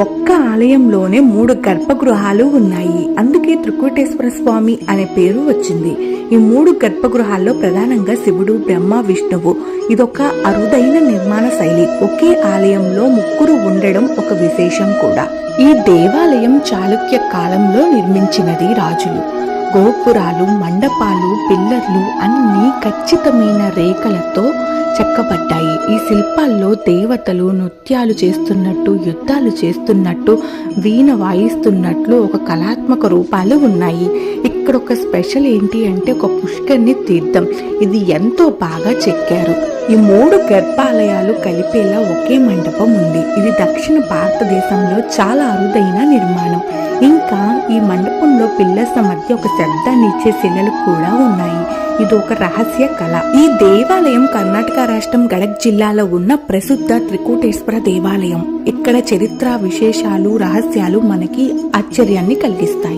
ఒక్క ఆలయంలోనే 3 గర్భగృహాలు ఉన్నాయి. అందుకే త్రికూటేశ్వర స్వామి అనే పేరు వచ్చింది. ఈ 3 గర్భగృహాల్లో ప్రధానంగా శివుడు, బ్రహ్మ, విష్ణువు. ఇదొక అరుదైన నిర్మాణ శైలి. ఒకే ఆలయంలో ముగ్గురు ఉండడం ఒక విశేషం కూడా. ఈ దేవాలయం చాళుక్య కాలంలో నిర్మించినది. రాజులు గోపురాలు, మండపాలు, పిల్లర్లు అన్నీ ఖచ్చితమైన రేఖలతో చెక్కబడ్డాయి. ఈ శిల్పాల్లో దేవతలు నృత్యాలు చేస్తున్నట్టు, యుద్ధాలు చేస్తున్నట్టు, వీణ వాయిస్తున్నట్లు ఒక కళాత్మక రూపాలు ఉన్నాయి. ఇక్కడ ఒక స్పెషల్ ఏంటి అంటే ఒక పుష్కరిణి తీర్థం. ఇది ఎంతో బాగా చెక్కారు. ఈ 3 గర్భాలయాలు కలిపేలా ఒకే మండపం ఉంది. ఇది దక్షిణ భారతదేశంలో చాలా అరుదైన నిర్మాణం. ఇంకా ఈ మండపంలో పిల్లర్ల మధ్య ఒక శబ్దాన్ని ఇచ్చే శిలలు కూడా ఉన్నాయి. ఇది ఒక రహస్య కళ. ఈ దేవాలయం కర్ణాటక రాష్ట్రం గడక్ జిల్లాలో ఉన్న ప్రసిద్ధ త్రికూటేశ్వర దేవాలయం. ఇక్కడ చరిత్ర, విశేషాలు, రహస్యాలు మనకి ఆశ్చర్యాన్ని కలిగిస్తాయి.